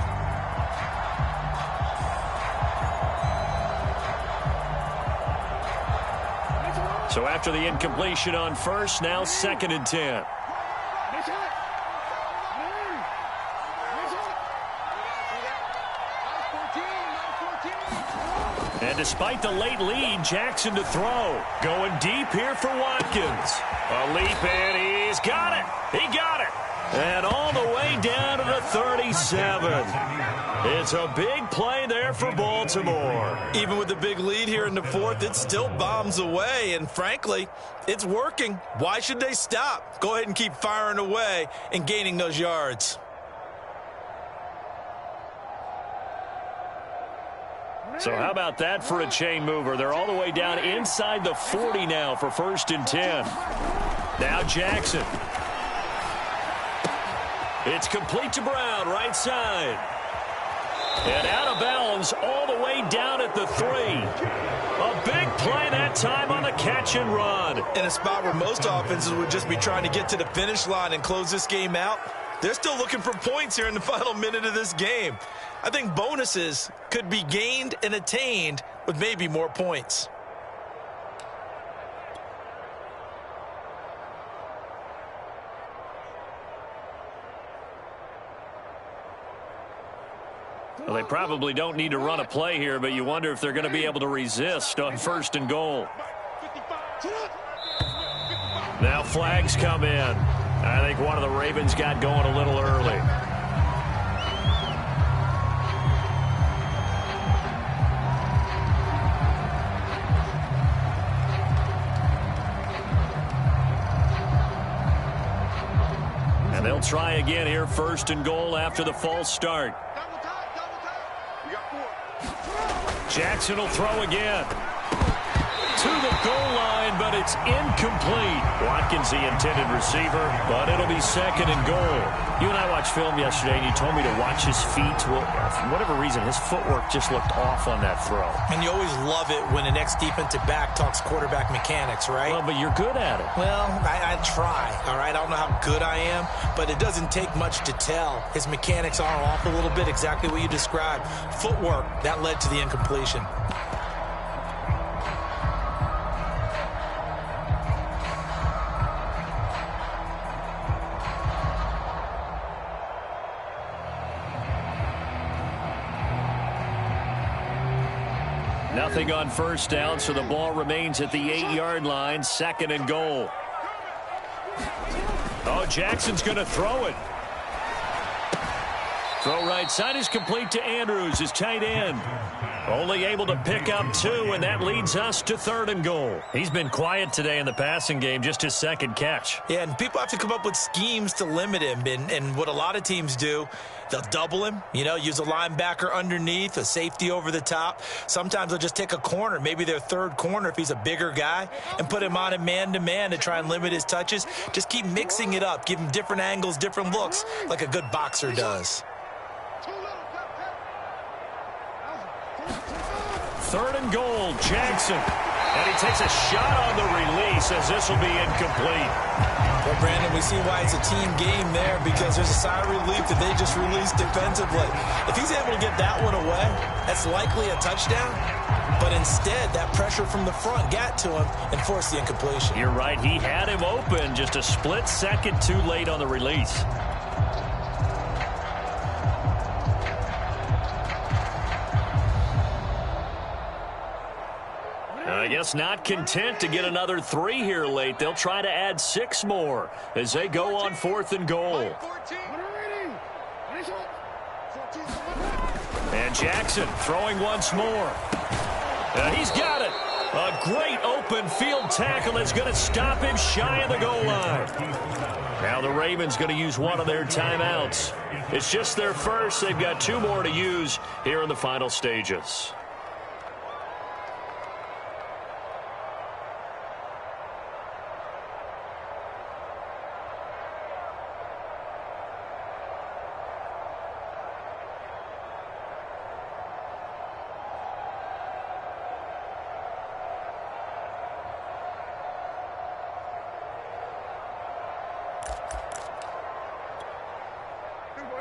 So after the incompletion on 1st, now 2nd and 10. And despite the late lead, Jackson to throw. Going deep here for Watkins. A leap, and he's got it. He got it. And all the way down to the 37. It's a big play there for Baltimore. Even with the big lead here in the 4th, it still bombs away. And frankly, it's working. Why should they stop? Go ahead and keep firing away and gaining those yards. So how about that for a chain mover? They're all the way down inside the 40 now for 1st and 10. Now Jackson. It's complete to Brown, right side. And out of bounds all the way down at the 3. A big play that time on the catch and run. In a spot where most offenses would just be trying to get to the finish line and close this game out, They're still looking for points here in the final minute of this game. I think bonuses could be gained and attained with maybe more points. Well, they probably don't need to run a play here, but you wonder if they're going to be able to resist on 1st and goal. Now flags come in. I think one of the Ravens got going a little early. And they'll try again here, 1st and goal after the false start. Jackson will throw again. To the goal line, but it's incomplete. Watkins, the intended receiver, but it'll be 2nd and goal. You and I watched film yesterday, and you told me to watch his feet. Well, for whatever reason, his footwork just looked off on that throw. And you always love it when an ex-defensive back talks quarterback mechanics, right? Well, but you're good at it. Well, I try, all right? I don't know how good I am, but it doesn't take much to tell. His mechanics are off a little bit, exactly what you described. Footwork, that led to the incompletion. Nothing on 1st down, so the ball remains at the 8-yard line, 2nd and goal. Oh, Jackson's going to throw it. Throw right side is complete to Andrews, his tight end. Only able to pick up 2, and that leads us to 3rd and goal. He's been quiet today in the passing game, just his 2nd catch. Yeah, and people have to come up with schemes to limit him, and what a lot of teams do, they'll double him, use a linebacker underneath, a safety over the top. Sometimes they'll just take a corner, maybe their 3rd corner if he's a bigger guy, and put him on a man-to-man to try and limit his touches. Just keep mixing it up, give him different angles, different looks, like a good boxer does. 3rd and goal, Jackson. And he takes a shot on the release as this will be incomplete. Well, Brandon, we see why it's a team game there, because there's a sigh of relief that they just released defensively. If he's able to get that one away, that's likely a touchdown. But instead, that pressure from the front got to him and forced the incompletion. You're right. He had him open, just a split second too late on the release. I guess not content to get another 3 here late. They'll try to add 6 more as they go on 4th and goal. And Jackson throwing once more. And he's got it. A great open field tackle that's going to stop him shy of the goal line. Now the Ravens going to use one of their timeouts. It's just their first. They've got 2 more to use here in the final stages.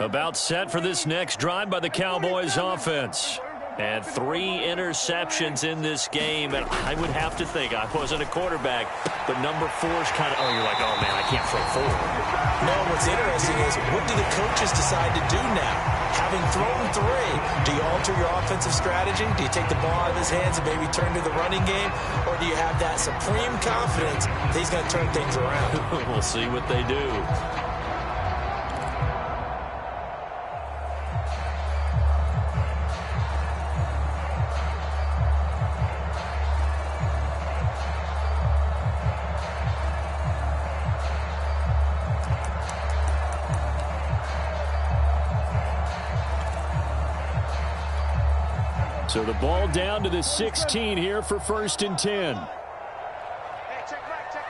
About set for this next drive by the Cowboys offense. And 3 interceptions in this game. And I would have to think, I wasn't a quarterback, but number 4's kind of, you're like, oh, man, I can't throw 4. No, what's interesting is, what do the coaches decide to do now? Having thrown 3, do you alter your offensive strategy? Do you take the ball out of his hands and maybe turn to the running game? Or do you have that supreme confidence that he's going to turn things around? We'll see what they do. So the ball down to the 16 here for 1st and 10. Hey, check back 6.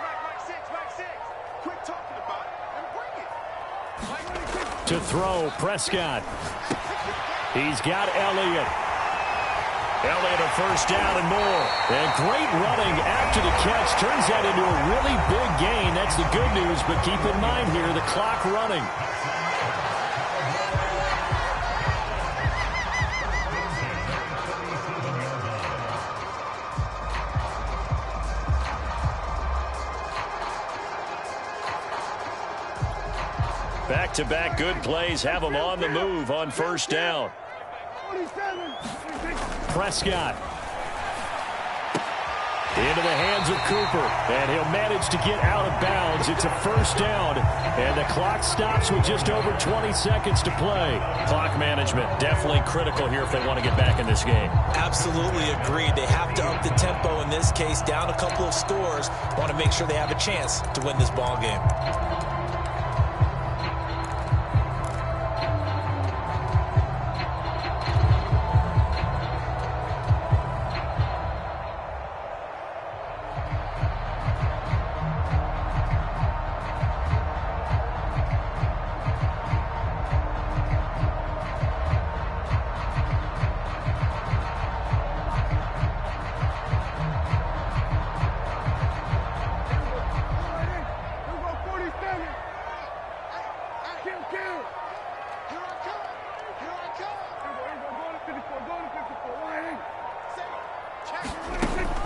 Quit talking about it and bring it. To throw, Prescott. He's got Elliott. Elliott a 1st down and more. And great running after the catch. Turns that into a really big gain. That's the good news, but keep in mind here, the clock running. Back-to-back good plays have them on the move on first down. Prescott. Into the hands of Cooper, and he'll manage to get out of bounds. It's a first down, and the clock stops with just over 20 seconds to play. Clock management definitely critical here if they want to get back in this game. Absolutely agreed. They have to up the tempo in this case, down a couple of scores. Want to make sure they have a chance to win this ball game.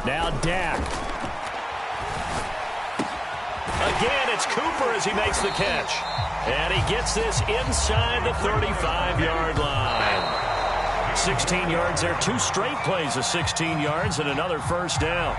Now Dak. Again, it's Cooper as he makes the catch. And he gets this inside the 35-yard line. 16 yards there. 2 straight plays of 16 yards and another first down.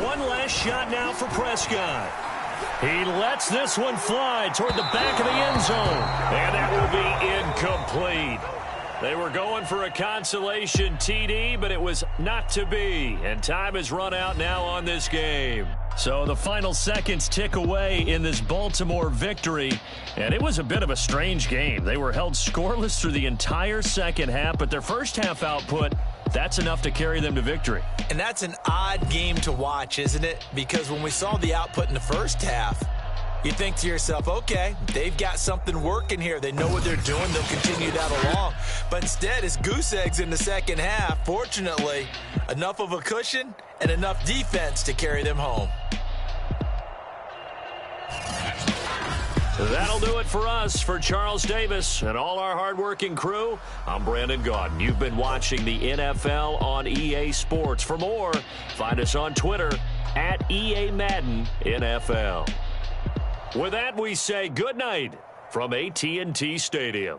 One last shot now for Prescott. He lets this one fly toward the back of the end zone. And that will be incomplete. They were going for a consolation TD, but it was not to be. And time has run out now on this game. So the final seconds tick away in this Baltimore victory. And it was a bit of a strange game. They were held scoreless through the entire second half, but their first half output, that's enough to carry them to victory. And that's an odd game to watch, isn't it? Because when we saw the output in the first half, you think to yourself, okay, they've got something working here. They know what they're doing. They'll continue that along. But instead, it's goose eggs in the second half. Fortunately, enough of a cushion and enough defense to carry them home. That'll do it for us. For Charles Davis and all our hardworking crew, I'm Brandon Gaudin. You've been watching the NFL on EA Sports. For more, find us on Twitter at EA Madden NFL. With that, we say good night from AT&T Stadium.